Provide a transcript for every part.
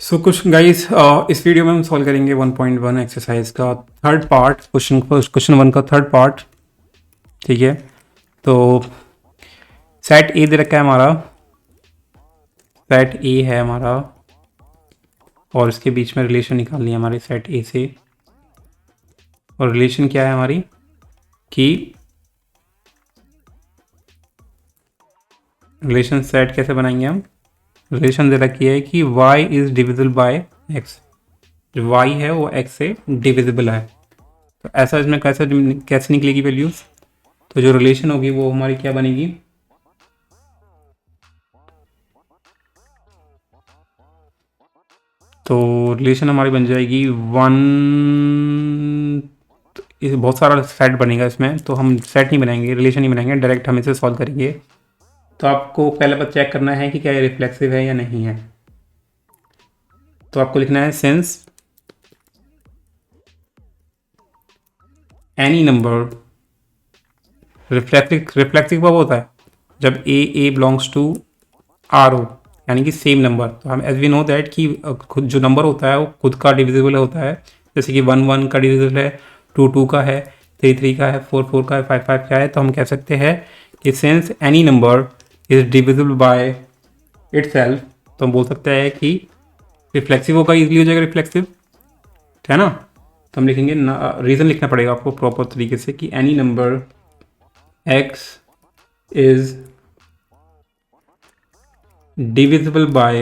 सो कुछ गाइस इस वीडियो में हम सॉल्व करेंगे 1.1 एक्सरसाइज का थर्ड पार्ट, क्वेश्चन वन का थर्ड पार्ट। ठीक है, तो सेट ए दे रखा है हमारा, सेट ए है हमारा और इसके बीच में रिलेशन निकालनी है हमारे सेट ए से। और रिलेशन क्या है हमारी कि रिलेशन सेट कैसे बनाएंगे हम। रिलेशन दे रखी है कि y is divisible by x, जो y है वो x से डिविजिबल है। तो ऐसा इसमें कैसे निकलेगी वैल्यूज। तो जो रिलेशन होगी वो हमारी क्या बनेगी, तो रिलेशन हमारी बन जाएगी बहुत सारा सेट बनेगा इसमें, तो हम सेट नहीं बनाएंगे, रिलेशन नहीं बनाएंगे, डायरेक्ट हम इसे सॉल्व करेंगे। तो आपको पहले बस चेक करना है कि क्या ये रिफ्लेक्सिव है या नहीं है। तो आपको लिखना है सिंस एनी नंबर, रिफ्लेक्सिव कब होता है जब ए बिलोंग्स टू आर हो, यानी कि सेम नंबर। तो हम एज वी नो दैट कि खुद जो नंबर होता है वो खुद का डिविजिबल होता है। जैसे कि 1 का डिविजिबल है, 2 का है, 3 का है, 4 का है, 5 का है। तो हम कह सकते हैं कि since any number is divisible by itself, तो हम बोल सकते हैं कि रिफ्लेक्सिव होगा, इजीली हो जाएगा रिफ्लेक्सिव, है ना। तो हम लिखेंगे, रीज़न लिखना पड़ेगा आपको प्रॉपर तरीके से कि any number x is divisible by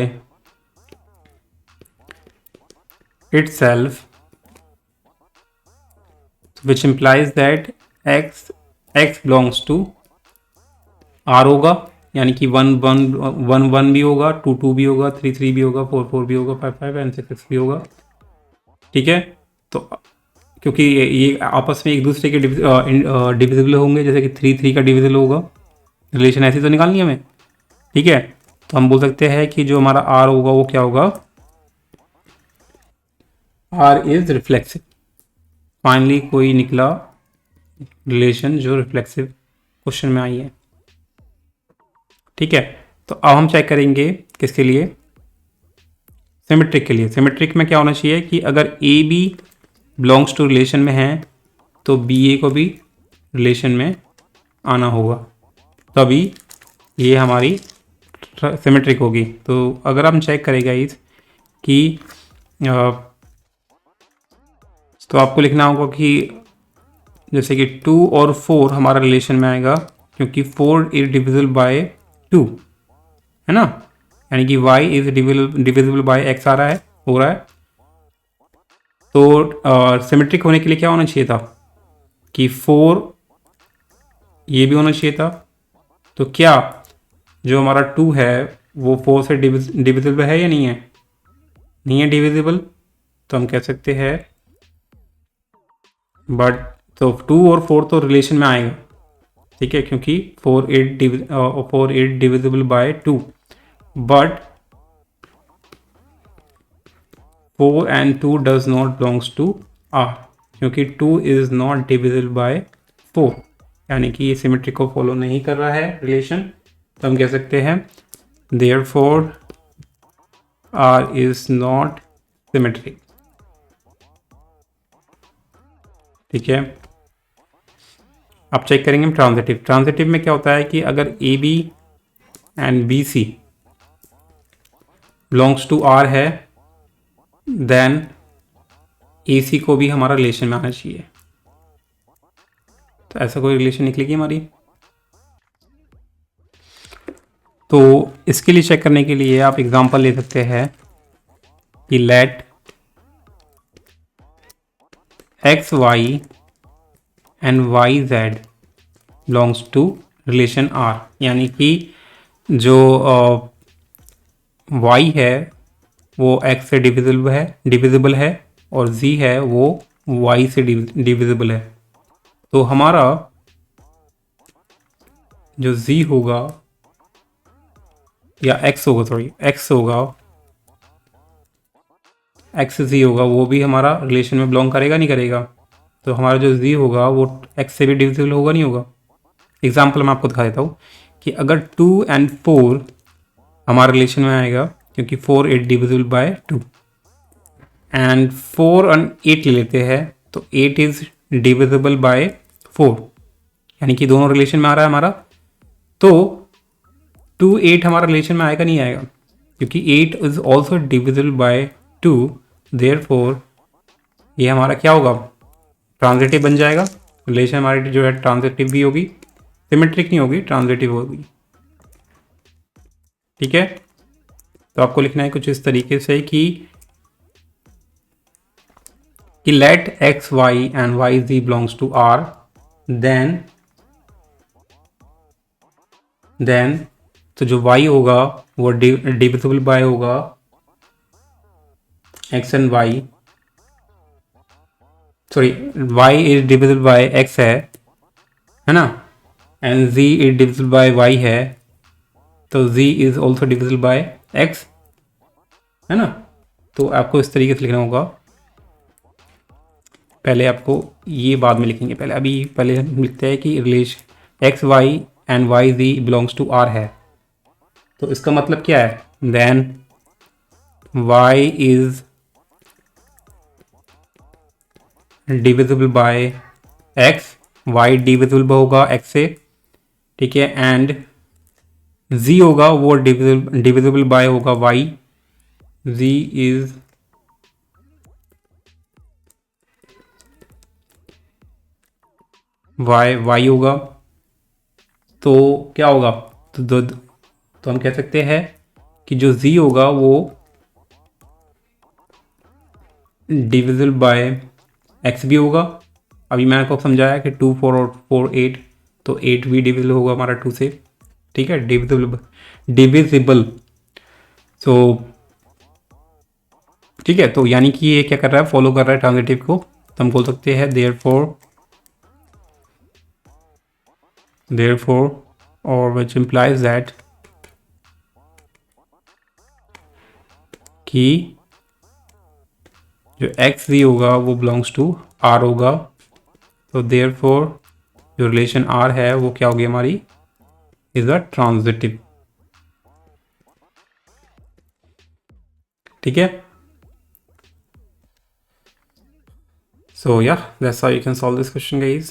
itself, which implies that x belongs to R होगा, यानी कि 1 भी होगा, 2 भी होगा, 3 भी होगा, 4 भी होगा, 5 एंड 6 भी होगा। ठीक है, तो क्योंकि ये आपस में एक दूसरे के डिविजिबल होंगे, जैसे कि 3 का डिविजिबल होगा, रिलेशन ऐसी तो निकालनी है हमें। ठीक है, तो हम बोल सकते हैं कि जो हमारा R होगा वो क्या होगा, R इज रिफ्लेक्सिव। फाइनली कोई निकला रिलेशन जो रिफ्लेक्सिव क्वेश्चन में आई है। ठीक है, तो अब हम चेक करेंगे किसके लिए, सिमेट्रिक के लिए। सिमेट्रिक में क्या होना चाहिए कि अगर A B belongs to relation में है तो बी ए को भी रिलेशन में आना होगा, तभी ये हमारी सिमेट्रिक होगी। तो अगर हम चेक करेगा इस कि तो आपको लिखना होगा कि जैसे कि 2 और 4 हमारा रिलेशन में आएगा, क्योंकि 4 इज डिविजिबल बाय 2, है ना, यानी कि y is divisible by x आ रहा है, हो रहा है। तो सिमेट्रिक होने के लिए क्या होना चाहिए था कि 4 ये भी होना चाहिए था। तो क्या जो हमारा 2 है वो 4 से डिविजिबल है या नहीं है, नहीं है डिविजिबल, तो हम कह सकते हैं बट तो 2 और 4 तो रिलेशन में आएगा। ठीक है, क्योंकि 4 8 divisible by 2, but 4 and 2 does not belongs to R, क्योंकि 2 is not divisible by 4, यानी कि ये सिमेट्री को फॉलो नहीं कर रहा है रिलेशन। तो हम कह सकते हैं therefore R is not symmetric। ठीक है, अब चेक करेंगे हम ट्रांजिटिव। ट्रांजिटिव में क्या होता है कि अगर A B and B C belongs to R है, देन ए सी को भी हमारा रिलेशन में आना चाहिए। तो ऐसा कोई रिलेशन निकलेगी हमारी। तो इसके लिए चेक करने के लिए आप एग्जांपल ले सकते हैं कि let x y and y z belongs to relation R, यानी कि जो वाई है वो x से डिविजिबल है और z है वो y से डिविजिबल है। तो हमारा जो z होगा या x होगा, x होगा, x z होगा, वो भी हमारा रिलेशन में बिलोंग करेगा नहीं करेगा। तो हमारा जो z होगा वो x से भी डिविजिबल होगा नहीं होगा। एग्जाम्पल मैं आपको दिखा देता हूँ कि अगर 2 and 4 हमारे रिलेशन में आएगा, क्योंकि 4 8 डिविजिबल बाय 2 एंड 4 और 8 ले लेते हैं तो 8 इज डिविजिबल बाय 4, यानी कि दोनों रिलेशन में आ रहा है हमारा। तो 2 8 हमारा रिलेशन में आएगा नहीं आएगा, क्योंकि 8 is also divisible bye 2, therefore ये हमारा क्या होगा, ट्रांजिटिव बन जाएगा। रिलेशन हमारी जो है ट्रांजिटिव भी होगी, सिमेट्रिक नहीं होगी, ट्रांजिटिव होगी। ठीक है, तो आपको लिखना है कुछ इस तरीके से कि let x y and y z belongs to R, then तो जो y होगा वो डिविजिबल बाय होगा x and y, sorry y is divisible by x है ना, and z is divisible by y है, तो z is also divisible by x, है ना। तो आपको इस तरीके से लिखना होगा। पहले आपको ये बाद में लिखेंगे, पहले हम लिखते हैं कि relation x y and y z belongs to R है। तो इसका मतलब क्या है, then y is divisible by x, y divisible होगा x से, ठीक है, एंड z होगा वो डिविजिबल बाय होगा y, z इज y होगा। तो क्या होगा, तो हम कह सकते हैं कि जो z होगा वो डिविजिबल बाय x भी होगा। अभी मैंने आपको समझाया कि 2 4 और 4 8, तो 8 भी डिविजिबल होगा हमारा 2 से, ठीक है, डिविजिबल। सो ठीक है, तो यानी कि ये क्या कर रहा है, फॉलो कर रहा है ट्रांजिटिव को। तो हम बोल सकते हैं therefore और which implies that कि जो एक्स वी होगा वो बिलोंग्स टू आर होगा। तो therefore जो रिलेशन आर है वो क्या होगी हमारी, इज अ ट्रांजिटिव। ठीक है, so yeah, that's how you can solve this question, guys.